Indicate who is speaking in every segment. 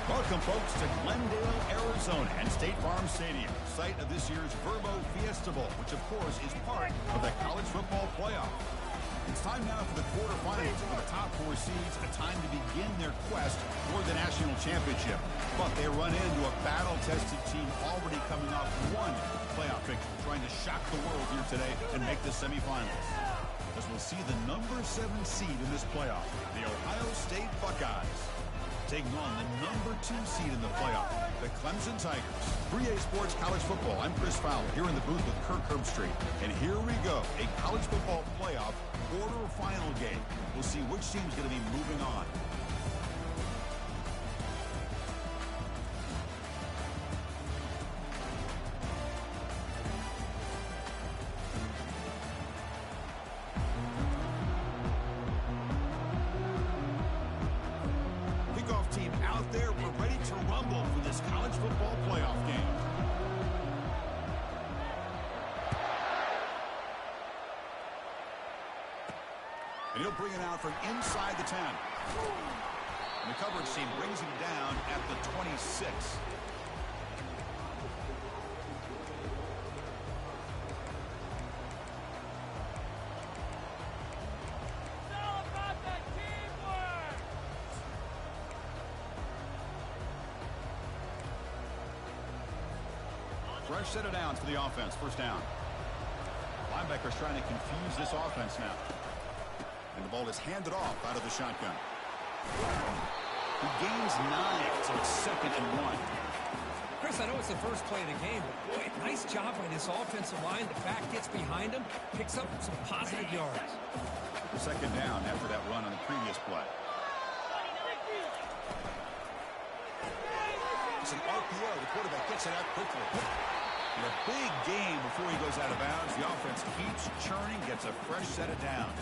Speaker 1: Welcome, folks, to Glendale, Arizona and State Farm Stadium, site of this year's Verbo Fiesta Bowl, which, of course, is part of the college football playoff. It's time now for the quarterfinals for the top four seeds, a time to begin their quest for the national championship. But they run into a battle-tested team already coming off one playoff victory, trying to shock the world here today and make the semifinals. As we'll see the number 7 seed in this playoff, the Ohio State Buckeyes, taking on the number 2 seed in the playoff, the Clemson Tigers. 3A Sports College Football. I'm Chris Fowler here in the booth with Kirk Herbstreit. And here we go, a college football playoff quarterfinal game. We'll see which team's going to be moving on. Team out there, we're ready to rumble for this college football playoff game. And he'll bring it out from inside the 10. And the coverage team brings him down at the 26. Fresh set of downs for the offense. First down. Linebacker's trying to confuse this offense now. And the ball is handed off out of the shotgun. He gains 9, so it's 2nd and 1.
Speaker 2: Chris, I know it's the first play of the game, but boy, nice job by this offensive line. The back gets behind him, picks up some positive yards.
Speaker 1: 2nd down after that run on the previous play. It's an RPO. The quarterback gets it out quickly. And a big game before he goes out of bounds. The offense keeps churning, gets a fresh set of downs.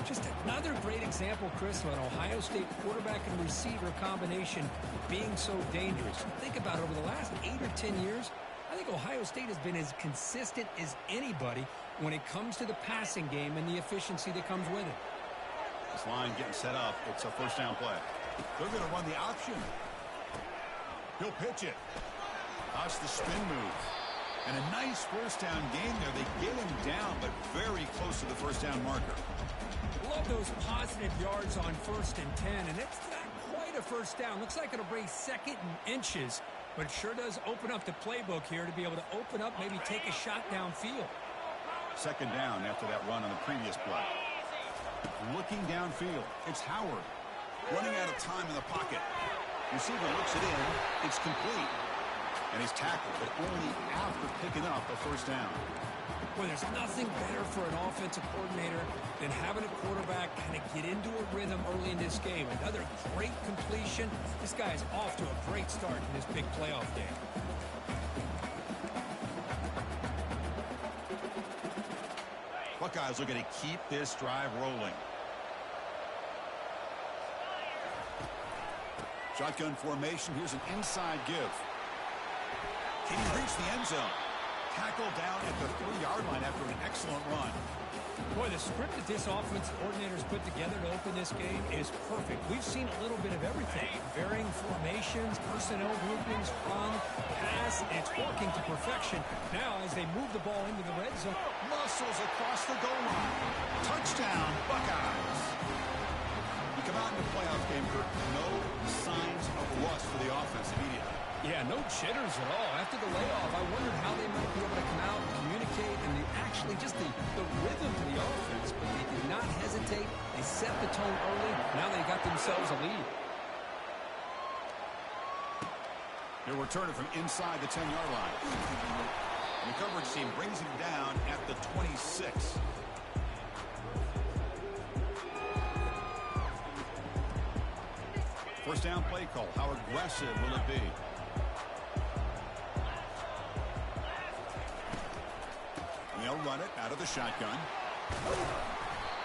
Speaker 2: Just another great example, Chris, of an Ohio State quarterback and receiver combination being so dangerous. Think about it, over the last 8 or 10 years, I think Ohio State has been as consistent as anybody when it comes to the passing game and the efficiency that comes with it.
Speaker 1: This line getting set up. It's a first down play. They're going to run the option. He'll pitch it. That's the spin move. And a nice first down game there. They get him down, but very close to the first down marker.
Speaker 2: Love those positive yards on 1st and 10, and it's not quite a first down. Looks like it'll bring 2nd and inches, but it sure does open up the playbook here to be able to open up, maybe take a shot downfield.
Speaker 1: 2nd down after that run on the previous play. Looking downfield, it's Howard. Running out of time in the pocket. Receiver looks it in. It's complete. And he's tackled, but only after picking up a first down.
Speaker 2: Well, there's nothing better for an offensive coordinator than having a quarterback kind of get into a rhythm early in this game. Another great completion. This guy is off to a great start in this big playoff game.
Speaker 1: Buckeyes looking to keep this drive rolling. Shotgun formation. Here's an inside give. Can he reach the end zone? Tackle down at the 3-yard line after an excellent run.
Speaker 2: Boy, the script that this offensive coordinator's put together to open this game is perfect. We've seen a little bit of everything. Varying formations, personnel groupings, run, pass. It's working to perfection. Now, as they move the ball into the red zone.
Speaker 1: Muscles across the goal line. Touchdown, Buckeyes. You come out in the playoff game, Kirk. No signs of rust for the offense immediately.
Speaker 2: Yeah, no jitters at all. After the layoff, I wondered how they might be able to come out and communicate and actually just the rhythm to the offense. But they did not hesitate. They set the tone early. Now they got themselves a lead.
Speaker 1: They'll return it from inside the 10-yard line. And the coverage team brings him down at the 26. First down play call. How aggressive will it be? And they'll run it out of the shotgun.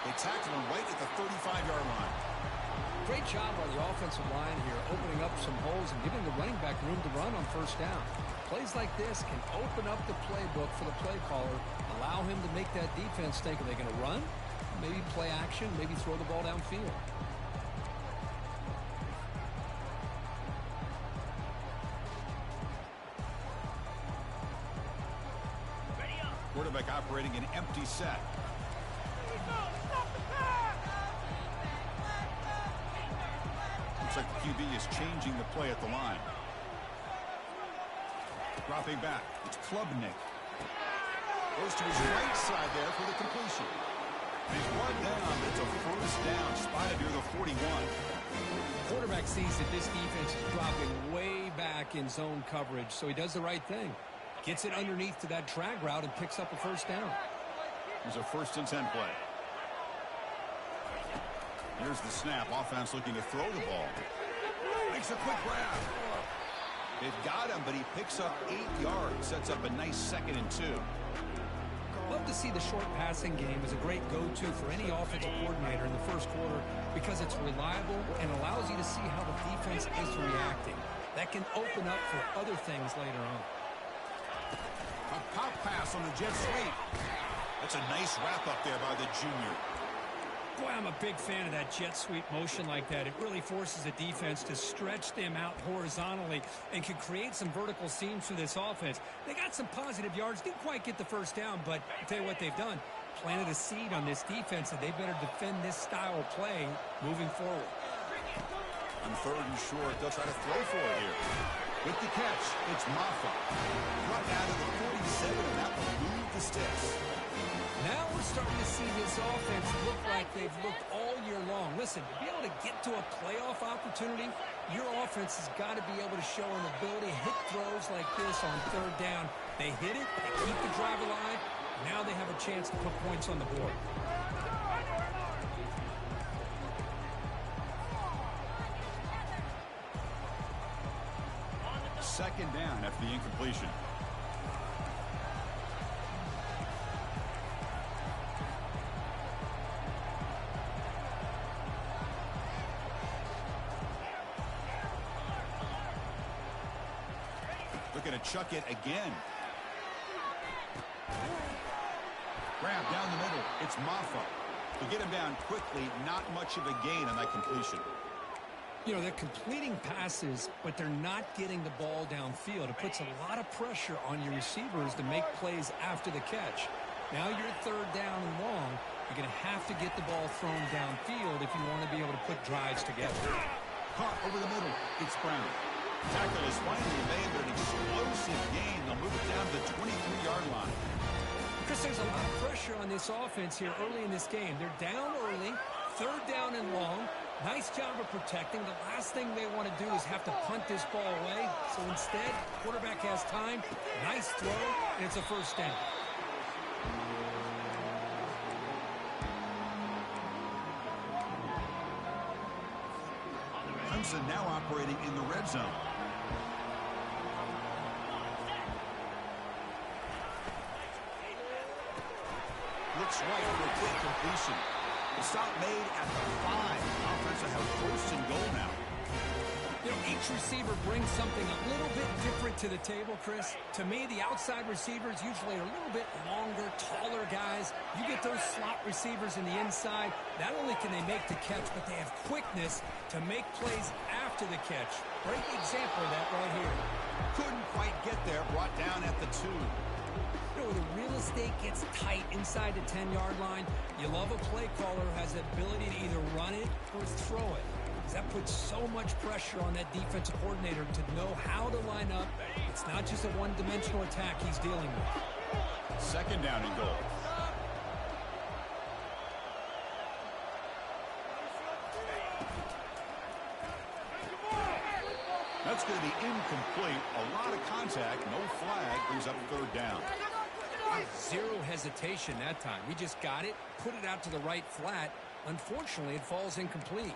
Speaker 1: They tackle him right at the 35-yard line.
Speaker 2: Great job by the offensive line here, opening up some holes and giving the running back room to run on first down. Plays like this can open up the playbook for the play caller, allow him to make that defense think, are they going to run? Maybe play action, maybe throw the ball downfield.
Speaker 1: quarterback operating an empty set. Looks like the QB is changing the play at the line. Dropping back. It's Klubnik. Goes to his right side there for the completion. And he's brought down. It's a first down, spotted near the 41.
Speaker 2: Quarterback sees that this defense is dropping way back in zone coverage, so he does the right thing. Gets it underneath to that drag route and picks up a first down.
Speaker 1: Here's a 1st and 10 play. Here's the snap. Offense looking to throw the ball. Makes a quick grab. They've got him, but he picks up 8 yards. Sets up a nice 2nd and 2.
Speaker 2: Love to see the short passing game as a great go-to for any offensive coordinator in the first quarter because it's reliable and allows you to see how the defense is reacting. That can open up for other things later on.
Speaker 1: A pop pass on the jet sweep. That's a nice wrap-up there by the junior.
Speaker 2: Boy, I'm a big fan of that jet sweep motion like that. It really forces the defense to stretch them out horizontally and can create some vertical seams for this offense. They got some positive yards. Didn't quite get the first down, but I'll tell you what they've done. Planted a seed on this defense, and they better defend this style of play moving forward.
Speaker 1: On 3rd and short, they'll try to throw for it here. With the catch, it's Maffa. Brought out of the 47, and that will move the sticks.
Speaker 2: Now we're starting to see this offense look like they've looked all year long. Listen, to be able to get to a playoff opportunity, your offense has got to be able to show an ability to hit throws like this on 3rd down. They hit it, they keep the drive alive. Now they have a chance to put points on the board.
Speaker 1: Second down after the incompletion. Looking to chuck it again. Grab down the middle. It's Maffa. To get him down quickly, not much of a gain on that completion.
Speaker 2: You know, they're completing passes, but they're not getting the ball downfield. It puts a lot of pressure on your receivers to make plays after the catch. Now you're 3rd down and long. You're going to have to get the ball thrown downfield if you want to be able to put drives together.
Speaker 1: Caught over the middle. It's Brown. Tackle is finally made, but an explosive gain. They'll move it down to the 23-yard line.
Speaker 2: Chris, there's a lot of pressure on this offense here early in this game. They're down early, 3rd down and long. Nice job of protecting. The last thing they want to do is have to punt this ball away. So instead, quarterback has time. Nice throw, and it's a first down.
Speaker 1: Clemson now operating in the red zone. Looks right for a quick completion. The stop made at the 5. Offense will have 1st and goal now.
Speaker 2: You know, each receiver brings something a little bit different to the table, Chris. To me, the outside receivers usually are a little bit longer, taller guys. You get those slot receivers in the inside. Not only can they make the catch, but they have quickness to make plays after the catch. Great example of that right here.
Speaker 1: Couldn't quite get there. Brought down at the 2.
Speaker 2: You know, when the real estate gets tight inside the 10-yard line, you love a play caller who has the ability to either run it or throw it. That puts so much pressure on that defensive coordinator to know how to line up. It's not just a one-dimensional attack he's dealing with.
Speaker 1: 2nd down and goal. That's going to be incomplete. A lot of contact. No flag. Brings up 3rd down.
Speaker 2: Zero hesitation that time. We just got it, put it out to the right flat. Unfortunately, it falls incomplete.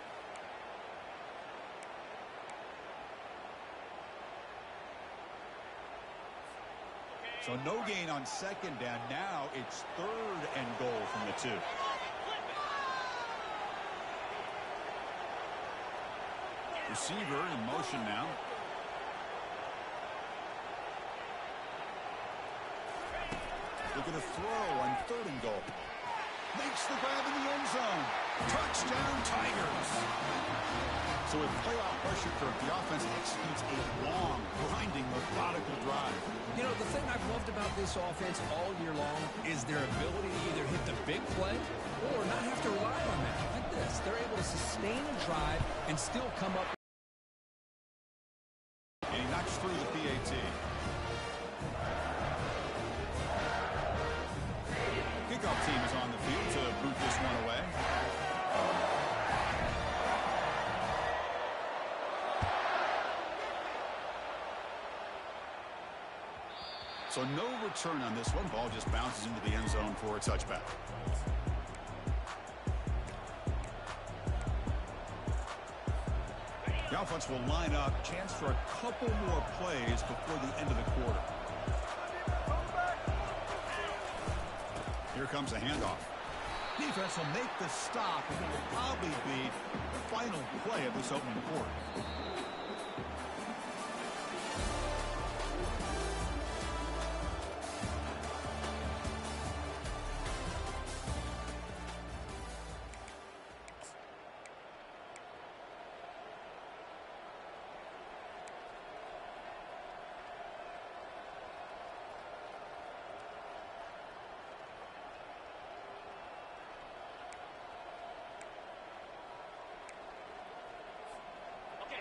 Speaker 1: So no gain on 2nd down. Now it's 3rd and goal from the 2. Receiver in motion now. Looking to throw on 3rd and goal. Makes the grab in the end zone. Touchdown Tigers. So with playoff pressure curve, the offense executes a long, grinding, methodical drive.
Speaker 2: You know, the thing I've loved about this offense all year long is their ability to either hit the big play or not have to rely on that. Like this, they're able to sustain a drive and still come up.
Speaker 1: And he knocks through the PAT. Kickoff team is on the field to boot this one away. So no return on this one. Ball just bounces into the end zone for a touchback. The offense will line up. Chance for a couple more plays before the end of the quarter. Here comes a handoff. Defense will make the stop, and it will probably be the final play of this opening quarter.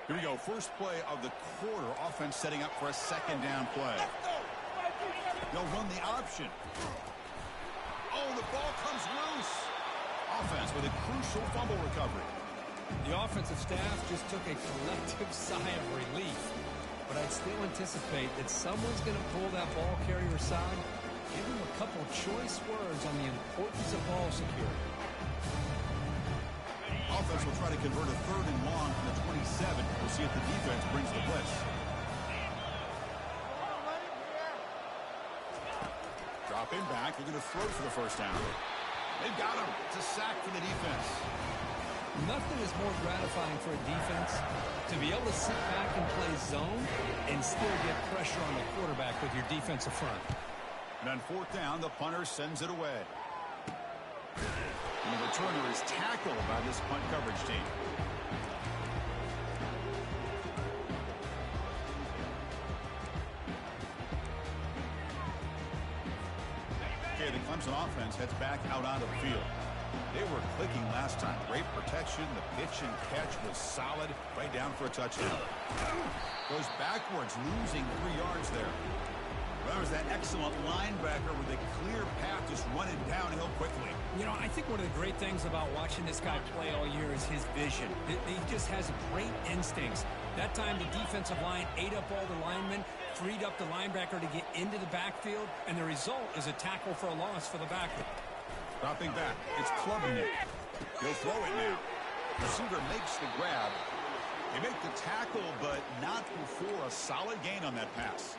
Speaker 1: Here we go. First play of the quarter. Offense setting up for a second down play. They'll run the option. Oh, the ball comes loose. Offense with a crucial fumble recovery.
Speaker 2: The offensive staff just took a collective sigh of relief. But I'd still anticipate that someone's going to pull that ball carrier aside, give him a couple choice words on the importance of ball security.
Speaker 1: Offense will try to convert a third and long from the 27. We'll see if the defense brings the blitz. Dropping back. They're going to throw for the first down. They've got him. It's a sack for the defense.
Speaker 2: Nothing is more gratifying for a defense to be able to sit back and play zone and still get pressure on the quarterback with your defensive front.
Speaker 1: And on fourth down, the punter sends it away. And the returner is tackled by this punt coverage team. Okay, the Clemson offense heads back out onto the field. They were clicking last time. Great protection. The pitch and catch was solid. Right down for a touchdown. Goes backwards, losing 3 yards there. That was that excellent linebacker with a clear path just running downhill quickly.
Speaker 2: You know, I think one of the great things about watching this guy play all year is his vision. He just has great instincts. That time, the defensive line ate up all the linemen, freed up the linebacker to get into the backfield, and the result is a tackle for a loss for the backer.
Speaker 1: Dropping back. It's Klubnik. He'll throw it now. Receiver makes the grab. They make the tackle, but not before a solid gain on that pass.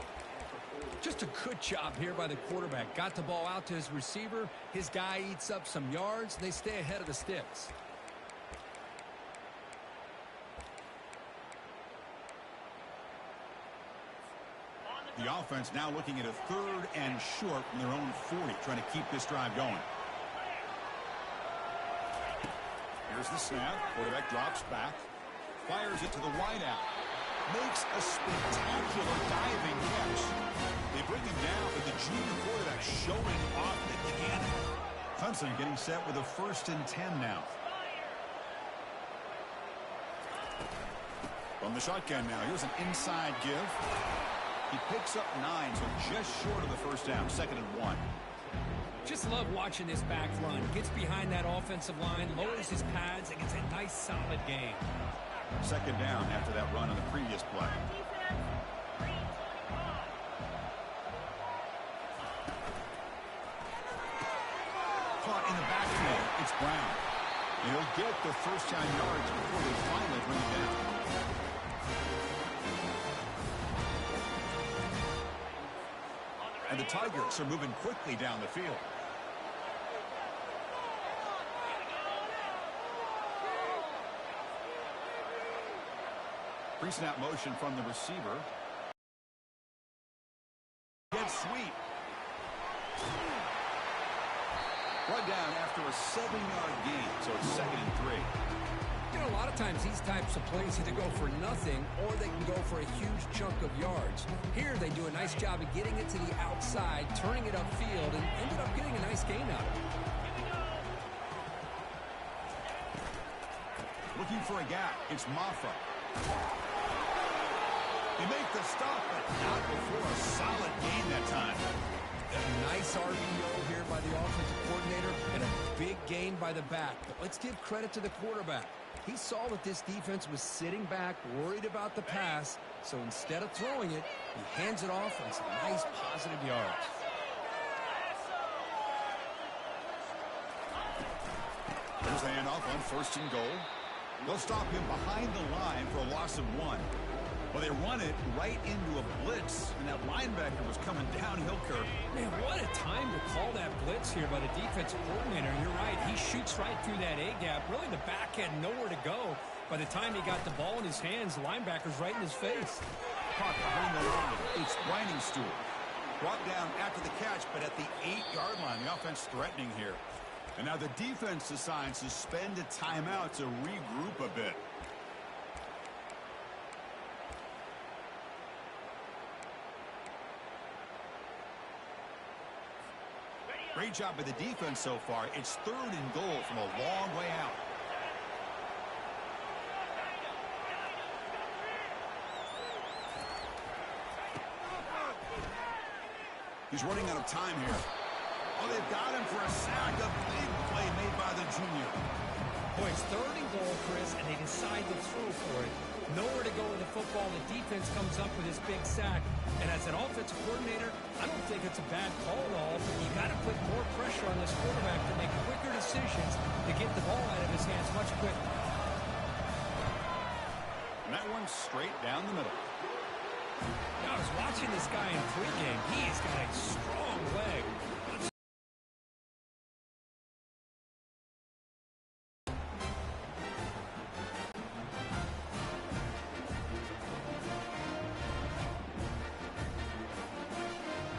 Speaker 2: Just a good job here by the quarterback. Got the ball out to his receiver. His guy eats up some yards. They stay ahead of the sticks.
Speaker 1: The offense now looking at a third and short from their own 40, trying to keep this drive going. Here's the snap. Quarterback drops back. Fires it to the wideout. Makes a spectacular diving catch. They bring him down, but the junior quarterback showing off the cannon. Clemson getting set with a 1st and 10 now. From the shotgun now, here's an inside give. He picks up 9, so just short of the first down, 2nd and 1.
Speaker 2: Just love watching this back run. Gets behind that offensive line, lowers his pads, and gets a nice solid gain.
Speaker 1: 2nd down after that run on the previous play. Caught in the backfield. It's Brown. And he'll get the first down yards before they finally bring him down. And the Tigers are moving quickly down the field. Pre-snap motion from the receiver. Get sweep. Run down after a 7-yard gain, so it's 2nd and 3.
Speaker 2: You know, a lot of times these types of plays either go for nothing or they can go for a huge chunk of yards. Here they do a nice job of getting it to the outside, turning it upfield, and ended up getting a nice gain out of it.
Speaker 1: Looking for a gap. It's Maffa. They make the stop, but not before a solid gain that time.
Speaker 2: A nice RPO here by the offensive coordinator and a big gain by the back. But let's give credit to the quarterback. He saw that this defense was sitting back, worried about the pass, so instead of throwing it, he hands it off on some nice positive yards.
Speaker 1: There's the handoff on 1st and goal. They'll stop him behind the line for a loss of 1. Well, they run it right into a blitz, and that linebacker was coming downhill curve.
Speaker 2: Man, what a time to call that blitz here by the defensive coordinator. You're right. He shoots right through that A-gap. Really, the back had nowhere to go. By the time he got the ball in his hands, the linebacker's right in his face.
Speaker 1: Caught behind the line. It's Brining Stewart. Brought down after the catch, but at the 8-yard line. The offense threatening here. And now the defense decides to spend a timeout to regroup a bit. Great job by the defense so far. It's 3rd and goal from a long way out. He's running out of time here. Oh, they've got him for a sack. A big play made by the junior.
Speaker 2: Boy, it's 3rd and goal, Chris, and they decide to throw for it. Nowhere to go with the football. The defense comes up with this big sack. And as an offensive coordinator, I don't think it's a bad call at all. But you got to put more pressure on this quarterback to make quicker decisions to get the ball out of his hands much quicker.
Speaker 1: And that one's straight down the middle.
Speaker 2: Now, I was watching this guy in pregame. He's got a strong leg.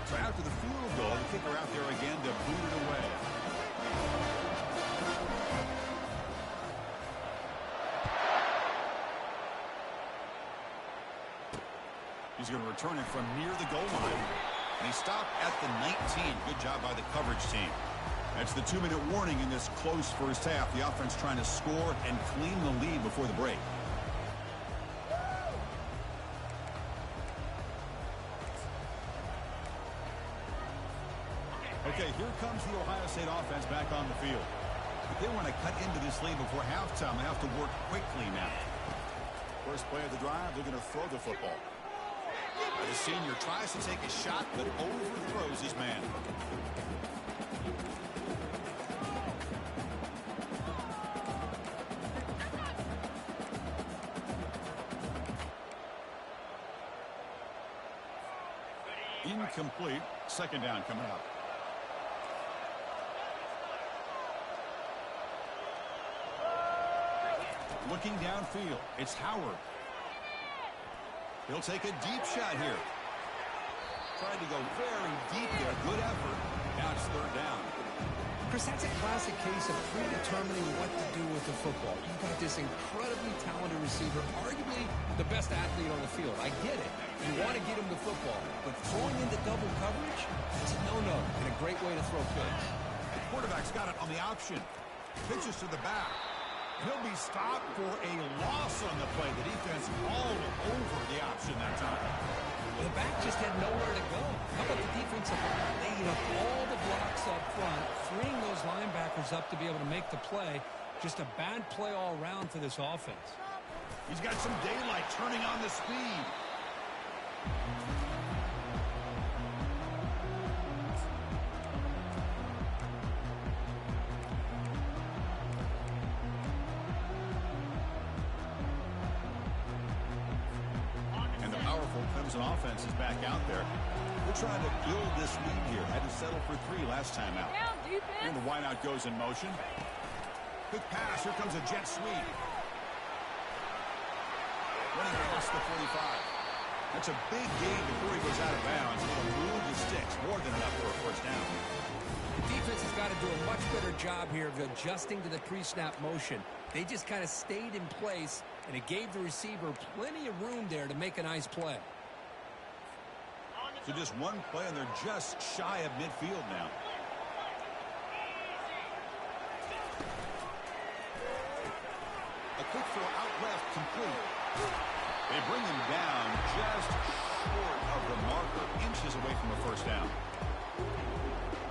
Speaker 1: So after the field goal, the kicker out there again to boot it away. He's going to return it from near the goal line. And he stopped at the 19. Good job by the coverage team. That's the 2-minute warning in this close first half. The offense trying to score and clean the lead before the break. Okay, here comes the Ohio State offense back on the field. If they want to cut into this lead before halftime, they have to work quickly now. First play of the drive, they're going to throw the football. The senior tries to take a shot, but overthrows his man. Incomplete. 2nd down coming up. Looking downfield, it's Howard. He'll take a deep shot here. Tried to go very deep there. Good effort. Now it's 3rd down.
Speaker 2: Chris, that's a classic case of predetermining what to do with the football. You've got this incredibly talented receiver, arguably the best athlete on the field. I get it. You want to get him the football, but throwing into double coverage, that's a no-no and a great way to throw picks.
Speaker 1: The quarterback's got it on the option. Pitches to the back. He'll be stopped for a loss on the play. The defense all over the option that time.
Speaker 2: Well, the back just had nowhere to go. How about the defensive line? They eat up all the blocks up front, freeing those linebackers up to be able to make the play. Just a bad play all around for this offense.
Speaker 1: He's got some daylight turning on the speed. Clemson offense is back out there. They're trying to build this lead here. Had to settle for 3 last time out. And the wideout goes in motion. Quick pass. Here comes a jet sweep. Running across the 45. That's a big gain before he goes out of bounds. It'll move the sticks. More than enough for a 1st down.
Speaker 2: The defense has got to do a much better job here of adjusting to the pre-snap motion. They just kind of stayed in place, and it gave the receiver plenty of room there to make a nice play.
Speaker 1: So just one play, and they're just shy of midfield now. A quick throw out left, complete. They bring him down just short of the marker, inches away from a first down.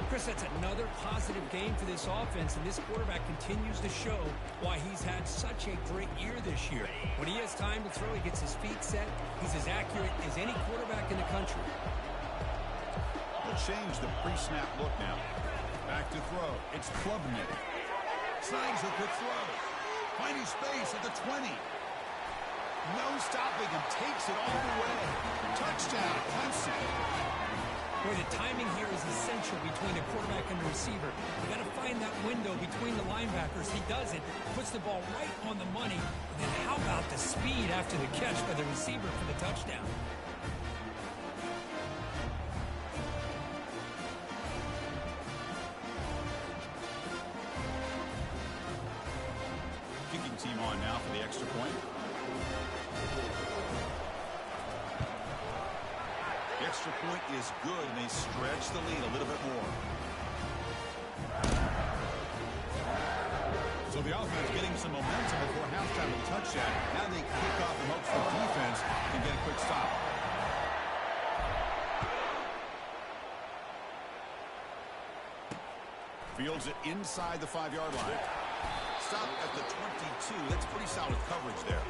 Speaker 2: Chris, that's another positive game for this offense, and this quarterback continues to show why he's had such a great year this year. When he has time to throw, he gets his feet set. He's as accurate as any quarterback in the country.
Speaker 1: We'll change the pre-snap look now. Back to throw. It's Klubnik. Snags a quick throw. Finding space at the 20. No stopping him. Takes it all the way. Touchdown, Clemson.
Speaker 2: Boy, the timing here is essential between the quarterback and the receiver. You got to find that window between the linebackers. He does it, puts the ball right on the money. And then how about the speed after the catch by the receiver for the touchdown?
Speaker 1: Kicking team on now for the extra point. The extra point is good, and they stretch the lead a little bit more. So the offense getting some momentum before halftime with a touchdown. Now they kick off and hope for defense and get a quick stop. Fields it inside the 5-yard line. Stop at the 22. That's pretty solid coverage there.